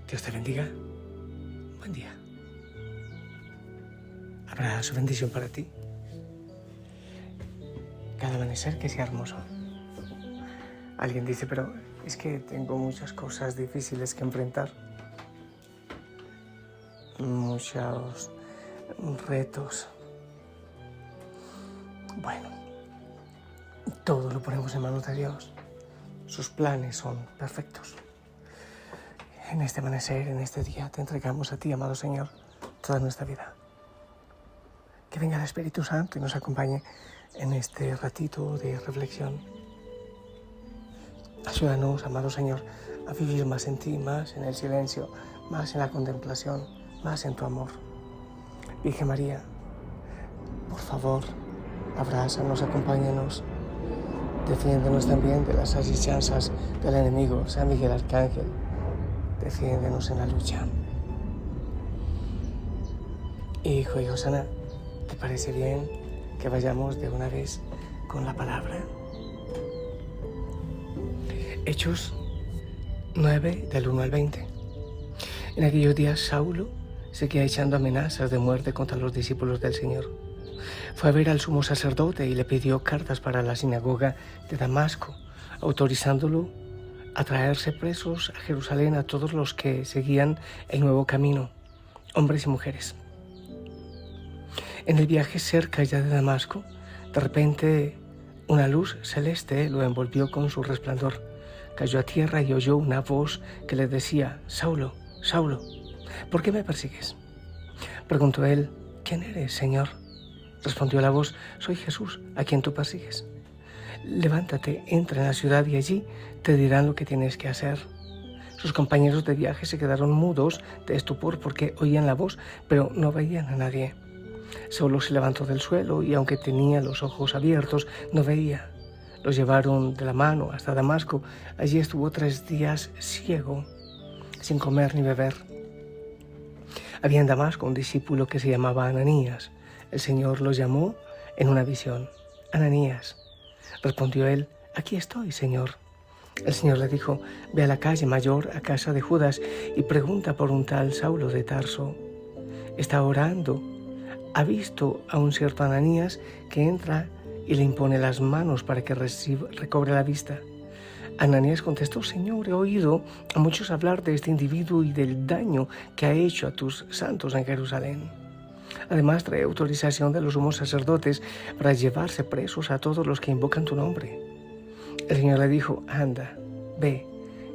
Dios te bendiga. Buen día. Habrá su bendición para ti. Cada amanecer que sea hermoso. Alguien dice, pero es que tengo muchas cosas difíciles que enfrentar. Muchos retos. Bueno, todo lo ponemos en manos de Dios. Sus planes son perfectos. En este amanecer, en este día, te entregamos a ti, amado Señor, toda nuestra vida. Que venga el Espíritu Santo y nos acompañe en este ratito de reflexión. Ayúdanos, amado Señor, a vivir más en ti, más en el silencio, más en la contemplación, más en tu amor. Virgen María, por favor, abrázanos, acompáñanos, defiéndenos también de las asechanzas del enemigo, San Miguel Arcángel, defiéndenos en la lucha. Hijo y Hosana, ¿te parece bien que vayamos de una vez con la palabra? Hechos 9, del 1 al 20. En aquellos días Saulo seguía echando amenazas de muerte contra los discípulos del Señor. Fue a ver al sumo sacerdote y le pidió cartas para la sinagoga de Damasco, autorizándolo a traerse presos a Jerusalén a todos los que seguían el nuevo camino, hombres y mujeres. En el viaje cerca ya de Damasco, de repente una luz celeste lo envolvió con su resplandor. Cayó a tierra y oyó una voz que le decía, Saulo, Saulo, ¿por qué me persigues? Preguntó él, ¿quién eres, Señor? Respondió la voz, soy Jesús, a quien tú persigues. Levántate, entra en la ciudad y allí te dirán lo que tienes que hacer. Sus compañeros de viaje se quedaron mudos de estupor porque oían la voz, pero no veían a nadie. Saulo se levantó del suelo y aunque tenía los ojos abiertos, no veía. Los llevaron de la mano hasta Damasco. Allí estuvo 3 días ciego, sin comer ni beber. Había en Damasco un discípulo que se llamaba Ananías. El Señor lo llamó en una visión. Ananías. Respondió él, aquí estoy, Señor. El Señor le dijo, ve a la calle mayor, a casa de Judas, y pregunta por un tal Saulo de Tarso. Está orando. Ha visto a un cierto Ananías que entra y le impone las manos para que recobre la vista. Ananías contestó, Señor, he oído a muchos hablar de este individuo y del daño que ha hecho a tus santos en Jerusalén. Además, trae autorización de los sumos sacerdotes para llevarse presos a todos los que invocan tu nombre. El Señor le dijo, anda, ve,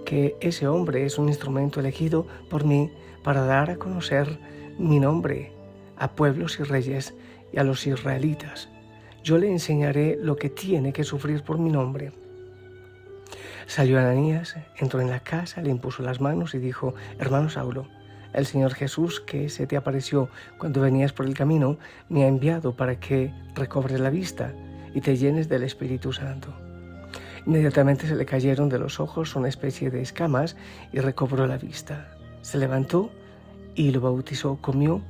que ese hombre es un instrumento elegido por mí para dar a conocer mi nombre a pueblos y reyes y a los israelitas. Yo le enseñaré lo que tiene que sufrir por mi nombre. Salió Ananías, entró en la casa, le impuso las manos y dijo, hermano Saulo, el Señor Jesús que se te apareció cuando venías por el camino, me ha enviado para que recobres la vista y te llenes del Espíritu Santo. Inmediatamente se le cayeron de los ojos una especie de escamas y recobró la vista. Se levantó y lo bautizó, comió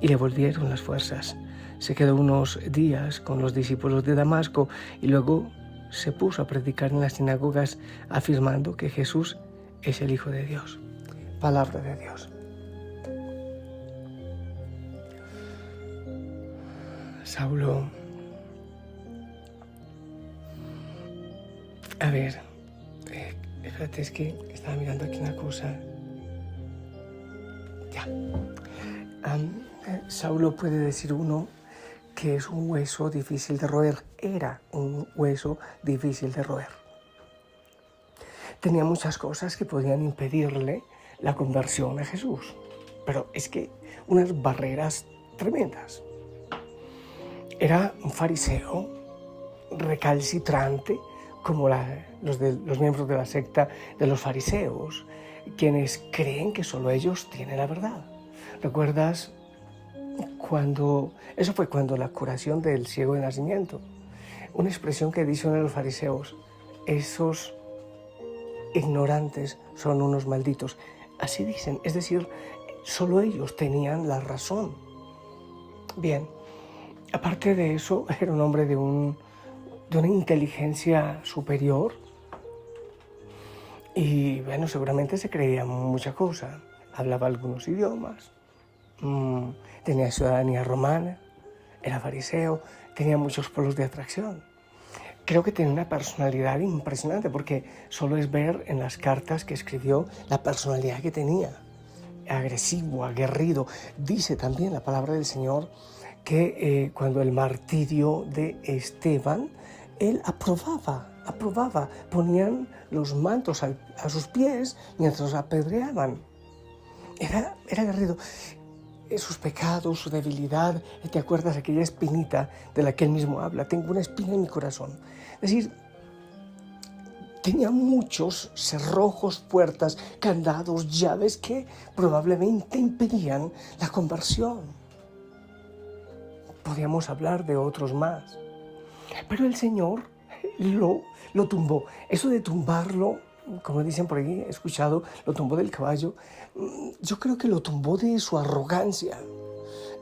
y le volvieron las fuerzas. Se quedó unos días con los discípulos de Damasco y luego se puso a predicar en las sinagogas afirmando que Jesús es el Hijo de Dios. Palabra de Dios. Saulo, a ver, espérate, es que estaba mirando aquí una cosa. Ya. Saulo puede decir uno que es un hueso difícil de roer. Era un hueso difícil de roer. Tenía muchas cosas que podían impedirle la conversión a Jesús, pero es que unas barreras tremendas. Era un fariseo recalcitrante como los miembros de la secta de los fariseos, quienes creen que solo ellos tienen la verdad. ¿Recuerdas eso fue cuando la curación del ciego de nacimiento? Una expresión que dicen los fariseos, esos ignorantes son unos malditos. Así dicen, es decir, solo ellos tenían la razón. Bien, aparte de eso, era un hombre de una inteligencia superior y bueno, seguramente se creía mucha cosa. hablaba algunos idiomas, tenía ciudadanía romana, era fariseo, tenía muchos polos de atracción. Creo que tenía una personalidad impresionante porque solo es ver en las cartas que escribió la personalidad que tenía. Agresivo, aguerrido. Dice también la palabra del Señor que cuando el martirio de Esteban, él aprobaba, ponían los mantos a sus pies mientras los apedreaban. Era aguerrido. Sus pecados, su debilidad, ¿te acuerdas de aquella espinita de la que él mismo habla? Tengo una espina en mi corazón. Es decir, tenía muchos cerrojos, puertas, candados, llaves que probablemente impedían la conversión. Podríamos hablar de otros más. Pero el Señor lo tumbó. Eso de tumbarlo, como dicen por ahí, he escuchado, lo tumbó del caballo. Yo creo que lo tumbó de su arrogancia,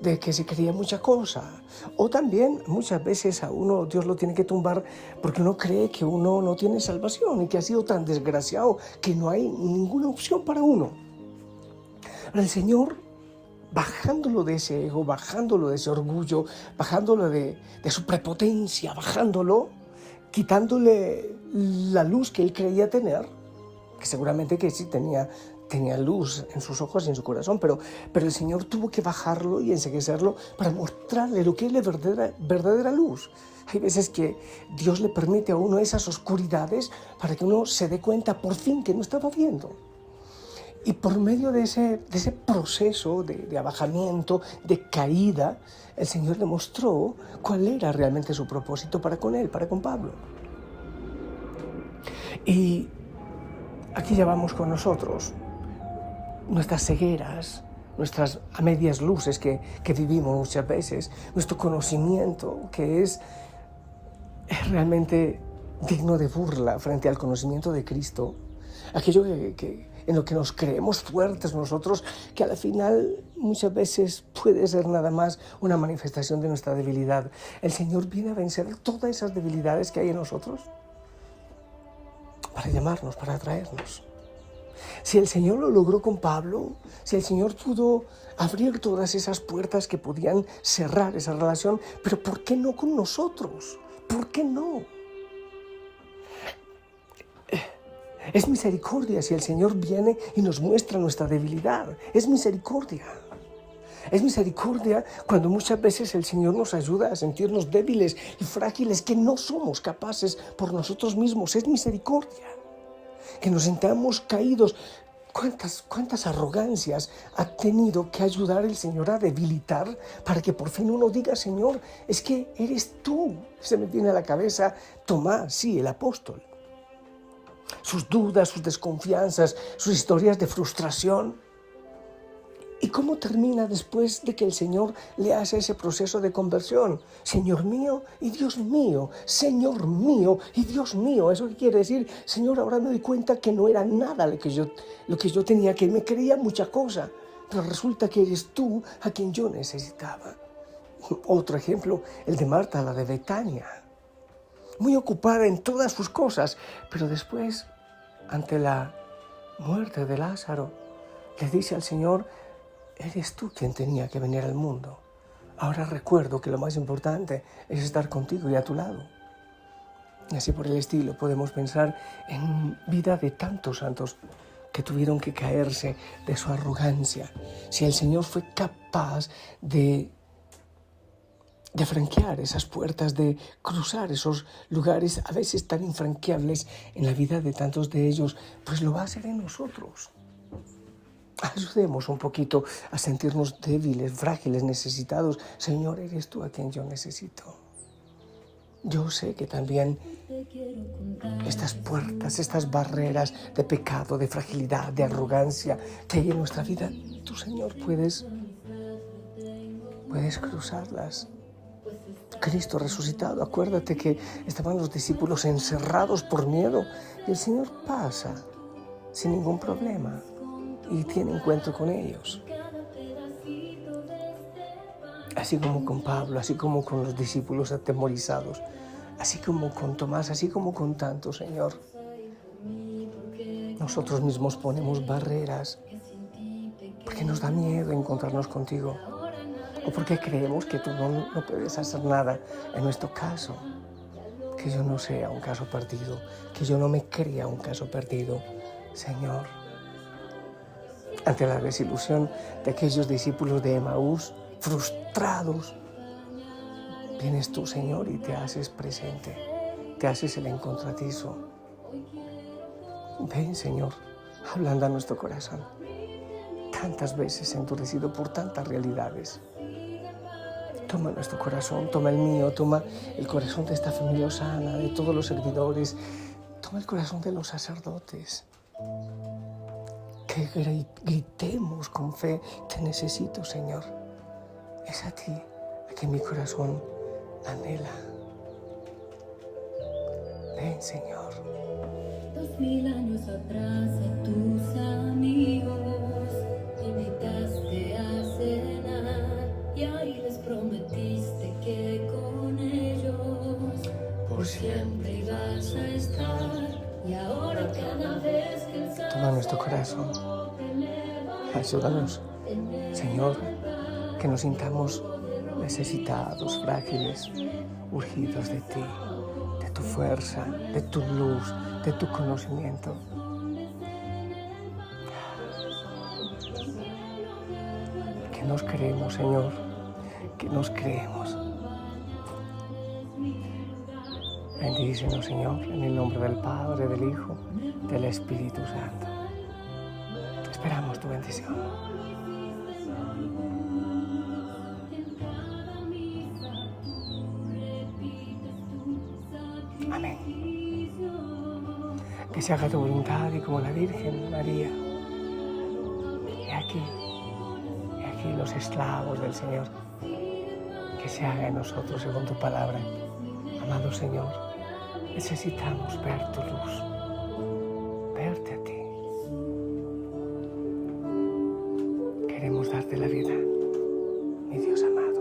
de que se creía mucha cosa. O también muchas veces a uno Dios lo tiene que tumbar porque uno cree que uno no tiene salvación y que ha sido tan desgraciado que no hay ninguna opción para uno. Pero el Señor, bajándolo de ese ego, bajándolo de ese orgullo, bajándolo de su prepotencia, quitándole la luz que él creía tener, que seguramente que sí tenía luz en sus ojos y en su corazón, pero el Señor tuvo que bajarlo y enseguecerlo para mostrarle lo que es la verdadera luz. Hay veces que Dios le permite a uno esas oscuridades para que uno se dé cuenta por fin que no estaba viendo. Y por medio de ese proceso de abajamiento, de caída, el Señor le mostró cuál era realmente su propósito para con él, para con Pablo. Y aquí ya vamos con nosotros. Nuestras cegueras, nuestras a medias luces que vivimos muchas veces, nuestro conocimiento que es realmente digno de burla frente al conocimiento de Cristo, aquello que en lo que nos creemos fuertes nosotros, que al final muchas veces puede ser nada más una manifestación de nuestra debilidad. El Señor viene a vencer todas esas debilidades que hay en nosotros para llamarnos, para atraernos. Si el Señor lo logró con Pablo, si el Señor pudo abrir todas esas puertas que podían cerrar esa relación, pero ¿por qué no con nosotros? ¿Por qué no? Es misericordia si el Señor viene y nos muestra nuestra debilidad. Es misericordia. Es misericordia cuando muchas veces el Señor nos ayuda a sentirnos débiles y frágiles, que no somos capaces por nosotros mismos. Es misericordia. Que nos sintamos caídos. ¿Cuántas arrogancias ha tenido que ayudar el Señor a debilitar para que por fin uno diga, Señor, es que eres tú? Se me viene a la cabeza Tomás, sí, el apóstol. Sus dudas, sus desconfianzas, sus historias de frustración. ¿Y cómo termina después de que el Señor le hace ese proceso de conversión? Señor mío y Dios mío, Señor mío y Dios mío. ¿Eso qué quiere decir? Señor, ahora me doy cuenta que no era nada lo que yo tenía, que me creía mucha cosa, pero resulta que eres tú a quien yo necesitaba. Otro ejemplo, el de Marta, la de Betania. Muy ocupada en todas sus cosas, pero después, ante la muerte de Lázaro, le dice al Señor, eres tú quien tenía que venir al mundo. Ahora recuerdo que lo más importante es estar contigo y a tu lado. Y así por el estilo podemos pensar en vida de tantos santos que tuvieron que caerse de su arrogancia. Si el Señor fue capaz de franquear esas puertas, de cruzar esos lugares a veces tan infranqueables en la vida de tantos de ellos, pues lo va a hacer en nosotros. Ayudemos un poquito a sentirnos débiles, frágiles, necesitados. Señor, eres tú a quien yo necesito. Yo sé que también estas puertas, estas barreras de pecado, de fragilidad, de arrogancia que hay en nuestra vida, tú, Señor, puedes cruzarlas. Cristo resucitado, acuérdate que estaban los discípulos encerrados por miedo y el Señor pasa sin ningún problema y tiene encuentro con ellos. Así como con Pablo, así como con los discípulos atemorizados, así como con Tomás, así como con tantos, Señor. Nosotros mismos ponemos barreras porque nos da miedo encontrarnos contigo, o porque creemos que tú no puedes hacer nada en nuestro caso. Que yo no sea un caso perdido, que yo no me crea un caso perdido, Señor. Ante la desilusión de aquellos discípulos de Emaús, frustrados, vienes tú, Señor, y te haces presente, te haces el encontradizo. Ven, Señor, ablanda nuestro corazón, tantas veces endurecido por tantas realidades. Toma nuestro corazón, toma el mío, toma el corazón de esta familia Osana, de todos los servidores, toma el corazón de los sacerdotes. Que gritemos con fe, te necesito, Señor. Es a ti a quien mi corazón anhela. Ven, Señor. 2000 años atrás a tus amigos invitaste a cenar y ahí les prometiste que con ellos por siempre ibas a estar. Y ahora cada vez que el toma nuestro corazón, ayúdanos, Señor, que nos sintamos necesitados, frágiles, urgidos de ti, de tu fuerza, de tu luz, de tu conocimiento. Que nos creemos, Señor, que nos creemos. Bendícenos, Señor, en el nombre del Padre, del Hijo, del Espíritu Santo. Esperamos tu bendición. Amén. Que se haga tu voluntad y como la Virgen María. Y aquí los esclavos del Señor. Que se haga en nosotros según tu palabra. Amado Señor, necesitamos ver tu luz, verte a ti. Queremos darte la vida, mi Dios amado.